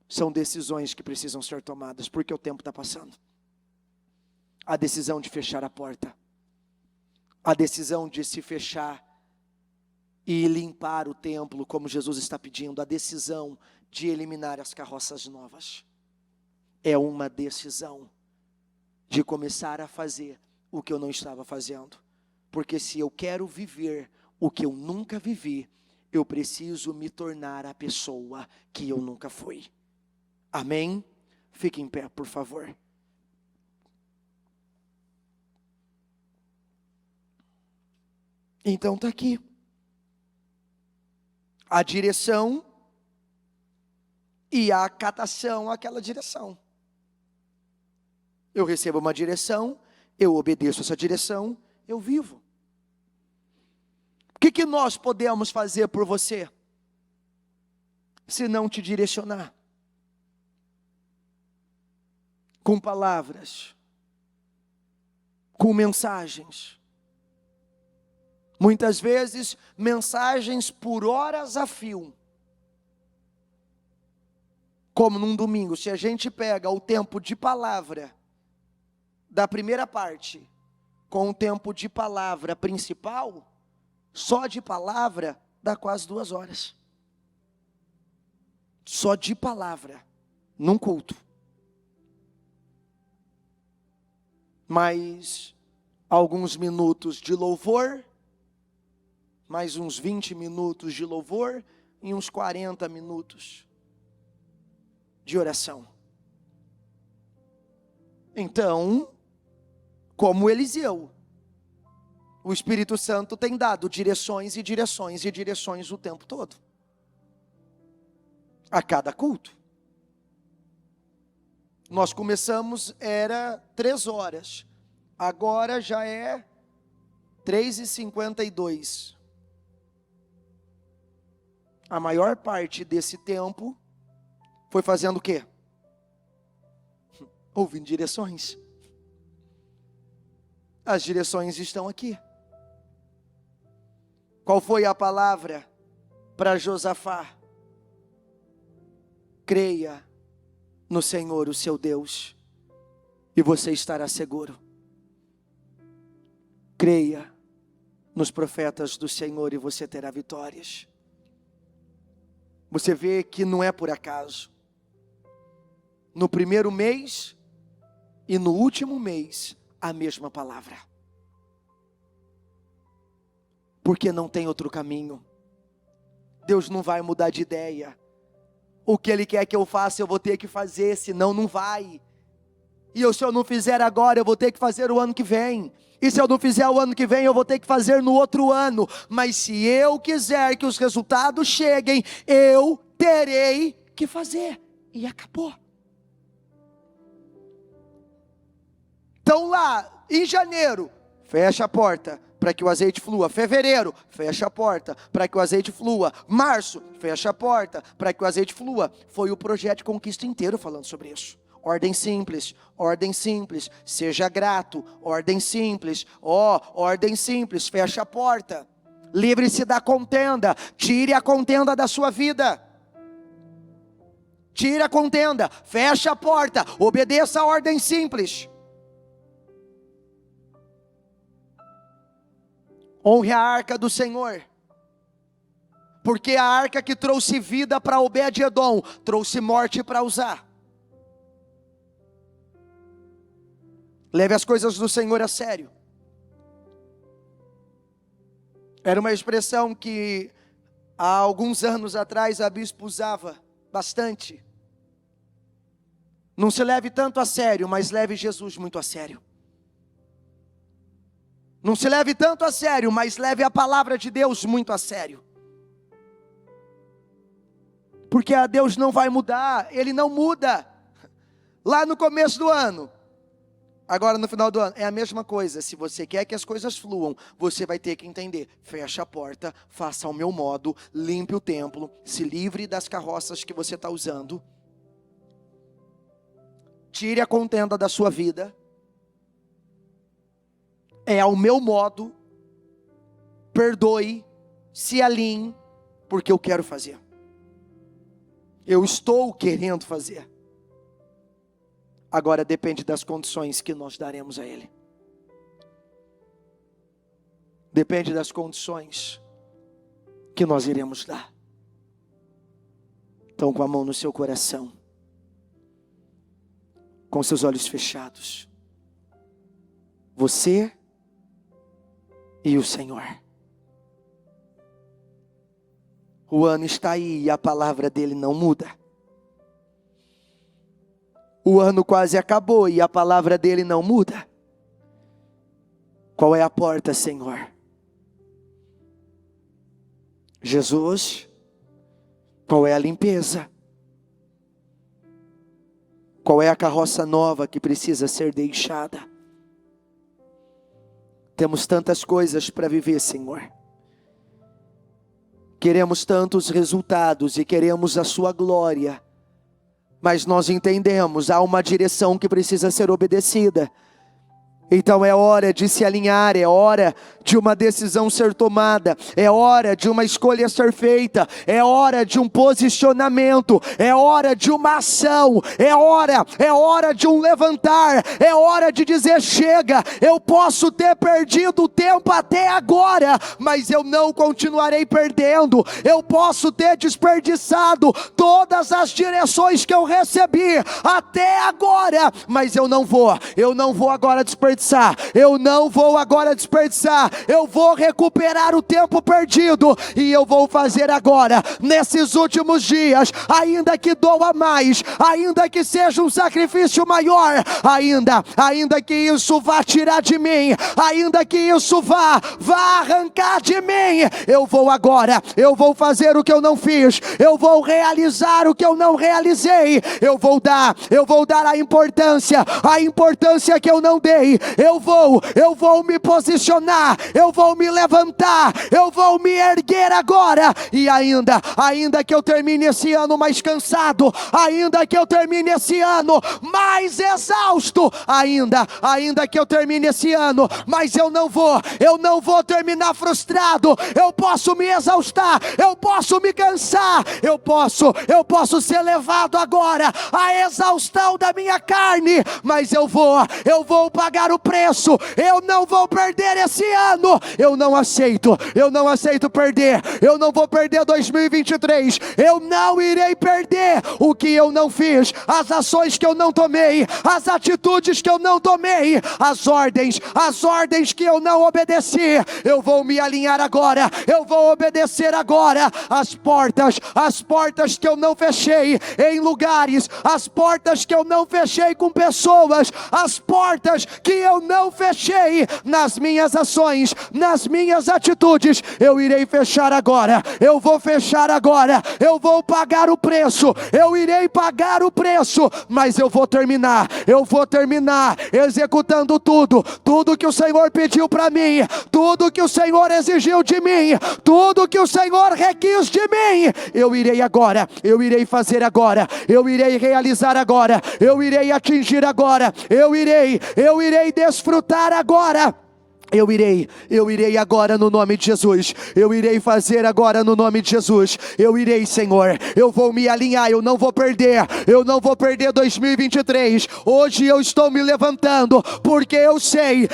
São decisões que precisam ser tomadas, porque o tempo está passando. A decisão de fechar a porta. A decisão de se fechar e limpar o templo, como Jesus está pedindo. A decisão de eliminar as carroças novas. É uma decisão de começar a fazer o que eu não estava fazendo. Porque se eu quero viver o que eu nunca vivi, eu preciso me tornar a pessoa que eu nunca fui. Amém? Fique em pé, por favor. Então está aqui. A direção e a acatação àquela direção. Eu recebo uma direção, eu obedeço essa direção, eu vivo. O que nós podemos fazer por você, se não te direcionar? Com palavras, com mensagens. Muitas vezes, mensagens por horas a fio. Como num domingo, se a gente pega o tempo de palavra da primeira parte, com o tempo de palavra principal, só de palavra dá quase 2 horas. Só de palavra, num culto. Mais alguns minutos de louvor, mais uns 20 minutos de louvor e uns 40 minutos de oração. Então, como Eliseu, o Espírito Santo tem dado direções e direções e direções o tempo todo. A cada culto. Nós começamos, era 3 horas. Agora já é 3h52. A maior parte desse tempo foi fazendo o quê? Ouvindo direções. As direções estão aqui. Qual foi a palavra para Josafá? Creia no Senhor, o seu Deus, e você estará seguro. Creia nos profetas do Senhor e você terá vitórias. Você vê que não é por acaso. No primeiro mês e no último mês, a mesma palavra. Porque não tem outro caminho. Deus não vai mudar de ideia. O que Ele quer que eu faça, eu vou ter que fazer, senão não vai. E se eu não fizer agora, eu vou ter que fazer o ano que vem. E se eu não fizer o ano que vem, eu vou ter que fazer no outro ano. Mas se eu quiser que os resultados cheguem, eu terei que fazer. E acabou. Então lá, em janeiro, fecha a porta para que o azeite flua. Fevereiro, fecha a porta para que o azeite flua. Março, fecha a porta para que o azeite flua. Foi o projeto de conquista inteiro falando sobre isso. Ordem simples, seja grato, ordem simples, ordem simples, fecha a porta. Livre-se da contenda, tire a contenda da sua vida. Tire a contenda, fecha a porta, obedeça a ordem simples. Honre a arca do Senhor, porque a arca que trouxe vida para Obed-Edom, trouxe morte para Uzá. Leve as coisas do Senhor a sério. Era uma expressão que há alguns anos atrás a bispo usava bastante. Não se leve tanto a sério, mas leve Jesus muito a sério. Não se leve tanto a sério, mas leve a palavra de Deus muito a sério. Porque a Deus não vai mudar, Ele não muda. Lá no começo do ano, agora no final do ano, é a mesma coisa. Se você quer que as coisas fluam, você vai ter que entender. Fecha a porta, faça ao meu modo, limpe o templo, se livre das carroças que você está usando. tire a contenda da sua vida, é ao meu modo, perdoe, se alinhe, porque eu quero fazer. Eu estou querendo fazer. Agora depende das condições que nós daremos a Ele. Depende das condições que nós iremos dar. Então, com a mão no seu coração, com seus olhos fechados, você e o Senhor. O ano está aí e a palavra dele não muda. O ano quase acabou e a palavra dele não muda. Qual é a porta, Senhor? Jesus. Qual é a limpeza? Qual é a carroça nova que precisa ser deixada? Temos tantas coisas para viver, Senhor. Queremos tantos resultados e queremos a sua glória. Mas nós entendemos, há uma direção que precisa ser obedecida. Então é hora de se alinhar, é hora de uma decisão ser tomada, é hora de uma escolha ser feita, é hora de um posicionamento, é hora de uma ação, é hora de um levantar, é hora de dizer: chega, eu posso ter perdido o tempo até agora, mas eu não continuarei perdendo. Eu posso ter desperdiçado todas as direções que eu recebi até agora, mas eu não vou agora desperdiçar. Eu não vou agora desperdiçar. Eu vou recuperar o tempo perdido. E eu vou fazer agora, nesses últimos dias, ainda que doa mais, ainda que seja um sacrifício maior, ainda que isso vá tirar de mim, ainda que isso vá arrancar de mim, eu vou fazer o que eu não fiz, eu vou realizar o que eu não realizei, eu vou dar a importância que eu não dei. Eu vou me posicionar, eu vou me levantar, eu vou me erguer agora. E ainda que eu termine esse ano mais cansado, ainda que eu termine esse ano mais exausto, ainda que eu termine esse ano, mas eu não vou terminar frustrado. Eu posso me exaustar, eu posso me cansar, eu posso ser levado agora à exaustão da minha carne, mas eu vou pagar o preço. Eu não vou perder esse ano. Eu não aceito perder. Eu não vou perder 2023. Eu não irei perder o que eu não fiz, as ações que eu não tomei, as atitudes que eu não tomei, as ordens que eu não obedeci. Eu vou me alinhar agora, eu vou obedecer agora. As portas que eu não fechei em lugares, as portas que eu não fechei com pessoas, as portas que eu não fechei nas minhas ações, nas minhas atitudes, eu irei fechar agora. Eu vou fechar agora. Eu vou pagar o preço. Eu irei pagar o preço, mas eu vou terminar executando tudo que o Senhor pediu para mim, tudo que o Senhor exigiu de mim, tudo que o Senhor requis de mim. Eu irei agora, eu irei fazer agora, eu irei realizar agora, eu irei atingir agora, eu irei desfrutar agora. Eu irei agora no nome de Jesus. Eu irei fazer agora no nome de Jesus. Eu irei, Senhor. Eu vou me alinhar, eu não vou perder 2023. Hoje eu estou me levantando, porque eu sei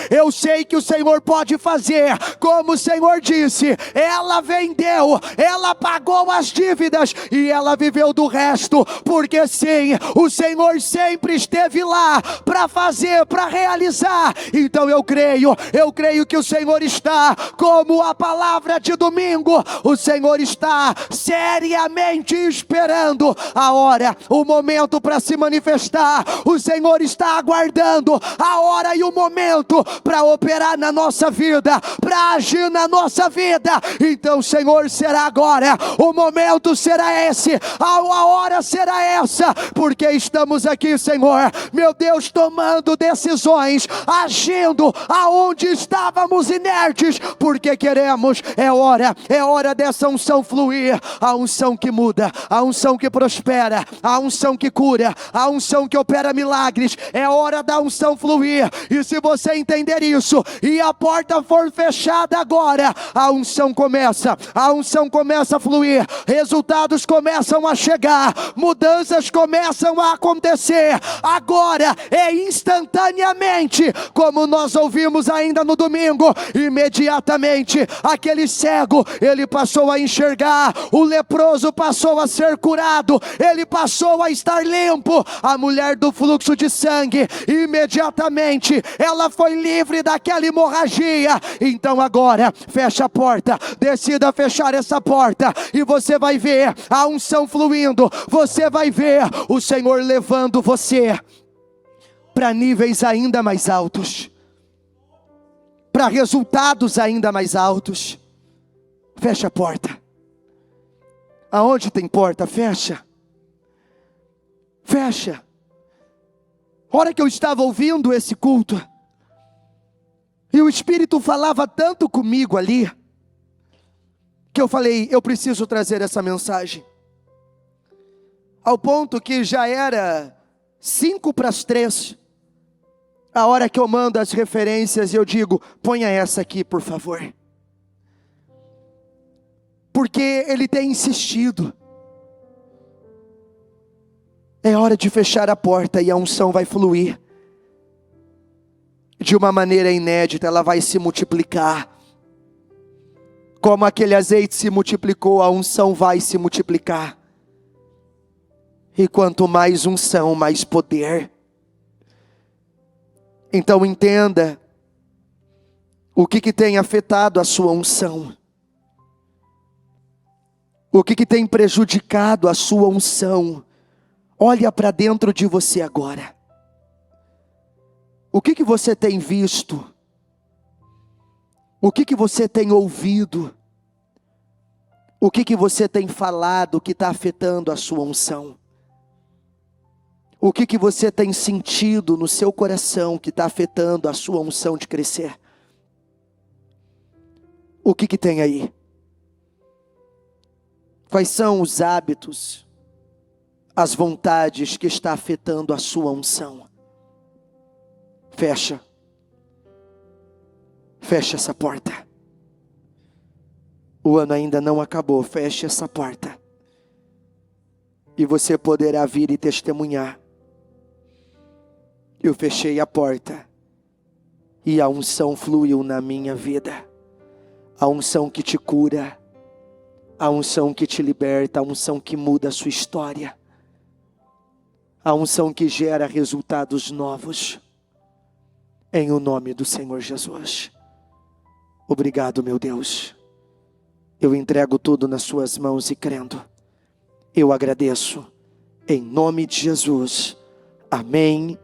que o Senhor pode fazer. Como o Senhor disse, ela vendeu, ela pagou as dívidas e ela viveu do resto, porque sim, o Senhor sempre esteve lá para fazer, para realizar. Então eu creio que o Senhor está, como a palavra de domingo, o Senhor está seriamente esperando a hora, o momento para se manifestar. O Senhor está aguardando a hora e o momento para operar na nossa vida, para agir na nossa vida. Então, Senhor, será agora, o momento será esse, a hora será essa, porque estamos aqui, Senhor, meu Deus, tomando decisões, agindo aonde estávamos inertes, porque queremos. É hora dessa unção fluir, a unção que muda, a unção que prospera, a unção que cura, a unção que opera milagres. É hora da unção fluir, e se você entender isso, e a porta for fechada agora, a unção começa a fluir, resultados começam a chegar, mudanças começam a acontecer, agora é instantaneamente, como nós ouvimos ainda no domingo, imediatamente, aquele cego, ele passou a enxergar, o leproso passou a ser curado, ele passou a estar limpo, a mulher do fluxo de sangue, imediatamente, ela foi livre daquela hemorragia. Então agora, fecha a porta, decida fechar essa porta, e você vai ver a unção fluindo, você vai ver o Senhor levando você para níveis ainda mais altos, para resultados ainda mais altos. Fecha a porta. Aonde tem porta, fecha. Fecha. A hora que eu estava ouvindo esse culto, e o Espírito falava tanto comigo ali, que eu falei, eu preciso trazer essa mensagem. Ao ponto que já era 2:55, a hora que eu mando as referências, eu digo, ponha essa aqui por favor. Porque ele tem insistido. É hora de fechar a porta e a unção vai fluir. De uma maneira inédita, ela vai se multiplicar. Como aquele azeite se multiplicou, a unção vai se multiplicar. E quanto mais unção, mais poder. Então entenda, o que tem afetado a sua unção? O que tem prejudicado a sua unção? Olha para dentro de você agora. O que você tem visto? O que você tem ouvido? O que você tem falado que está afetando a sua unção? O que você tem sentido no seu coração que está afetando a sua unção de crescer? O que tem aí? Quais são os hábitos, as vontades que está afetando a sua unção? Fecha. Fecha essa porta. O ano ainda não acabou, feche essa porta. E você poderá vir e testemunhar. Eu fechei a porta. E a unção fluiu na minha vida. A unção que te cura. A unção que te liberta. A unção que muda a sua história. A unção que gera resultados novos. Em o nome do Senhor Jesus. Obrigado, meu Deus. Eu entrego tudo nas suas mãos e crendo. Eu agradeço. Em nome de Jesus. Amém.